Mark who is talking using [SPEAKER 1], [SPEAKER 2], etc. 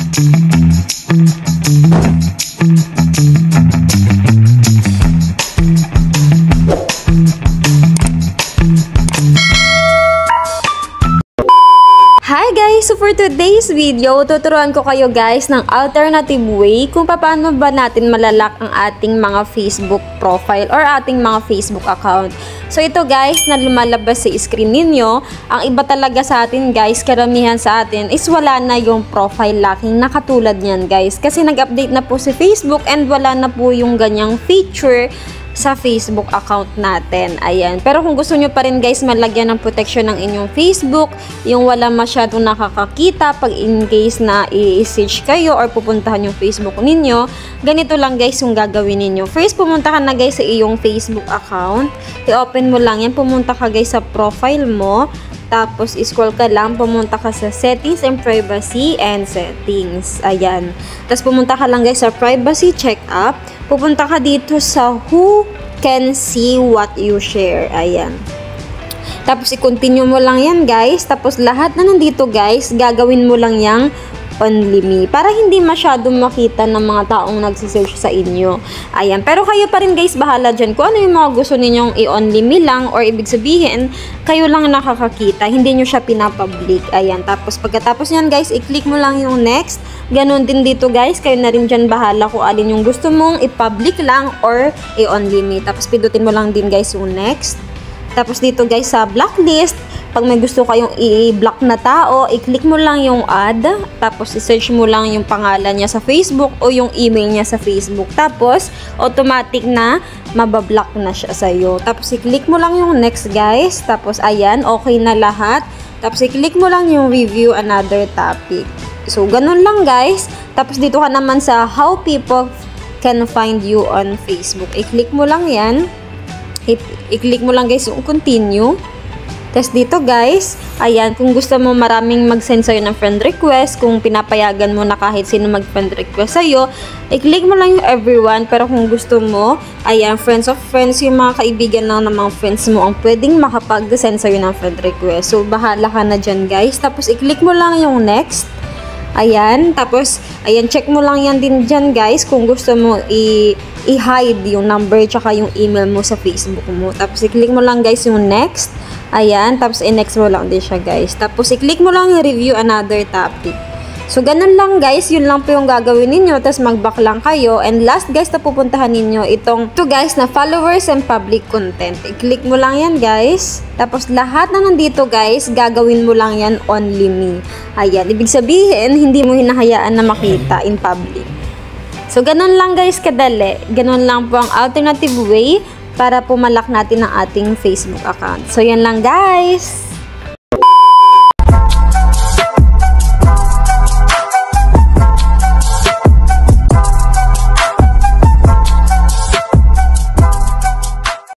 [SPEAKER 1] Hi guys! So for today's video, tuturuan ko kayo guys ng alternative way kung paano ba natin malalak ang ating mga Facebook profile or ating mga Facebook account. So ito guys, na lumalabas sa screen ninyo, ang iba talaga sa atin guys, karamihan sa atin is wala na yung profile locking na katulad niyan guys. Kasi nag-update na po si Facebook and wala na po yung ganyang feature sa Facebook account natin. Ayan. Pero kung gusto nyo pa rin guys malagyan ng protection ng inyong Facebook, yung wala masyadong nakakakita pag in case na i-search kayo or pupuntahan yung Facebook ninyo, ganito lang guys yung gagawin ninyo. First, pumunta ka na guys sa iyong Facebook account. I-open mo lang yan. Pumunta ka guys sa profile mo. Tapos, scroll ka lang, pumunta ka sa settings and privacy and settings. Ayan. Tapos, pumunta ka lang guys sa privacy checkup. Pupunta ka dito sa who can see what you share. Ayan. Tapos, i-continue mo lang yan guys. Tapos, lahat na nandito guys, gagawin mo lang yang only me. Para hindi masyadong makita ng mga taong nagsisearch sa inyo. Ayan. Pero kayo pa rin guys, bahala dyan. Kung ano yung mga gusto ninyong i-only me lang or ibig sabihin, kayo lang nakakakita. Hindi nyo siya pinapublic. Ayan. Tapos pagkatapos nyan guys, i-click mo lang yung next. Ganon din dito guys. Kayo na rin dyan bahala kung alin yung gusto mong i-public lang or i-only me. Tapos pindutin mo lang din guys yung next. Tapos dito guys sa blacklist, pag may gusto kayong i-block na tao, i-click mo lang yung add, tapos i-search mo lang yung pangalan niya sa Facebook o yung email niya sa Facebook. Tapos, automatic na mabablock na siya sa'yo. Tapos, i-click mo lang yung next guys. Tapos, ayan, okay na lahat. Tapos, i-click mo lang yung review another topic. So, ganun lang guys. Tapos, dito ka naman sa how people can find you on Facebook. I-click mo lang yan. I-click mo lang guys yung continue. Tapos dito guys, ayan, kung gusto mo maraming mag-send sa'yo ng friend request, kung pinapayagan mo na kahit sino mag-friend request sa'yo, i-click mo lang yung everyone. Pero kung gusto mo, ayan, friends of friends, yung mga kaibigan lang ng mga friends mo ang pwedeng makapag-send sa'yo ng friend request. So, bahala ka na dyan guys. Tapos, i-click mo lang yung next. Ayan, tapos, ayan, check mo lang yan din dyan guys kung gusto mo i-hide yung number tsaka yung email mo sa Facebook mo. Tapos, i-click mo lang guys yung next. Ayan, tapos i-next mo lang din siya guys. Tapos, i-click mo lang yung review another topic. So, ganun lang guys, yun lang po yung gagawin ninyo. Tapos, mag-back lang kayo. And last guys na pupuntahan ninyo, itong to guys na followers and public content. I-click mo lang yan guys. Tapos, lahat na nandito guys, gagawin mo lang yan only me. Ayan, ibig sabihin, hindi mo hinahayaan na makita in public. So, ganun lang guys kadali. Ganun lang po ang alternative way para pumalak natin ang ating Facebook account. So, yan lang guys!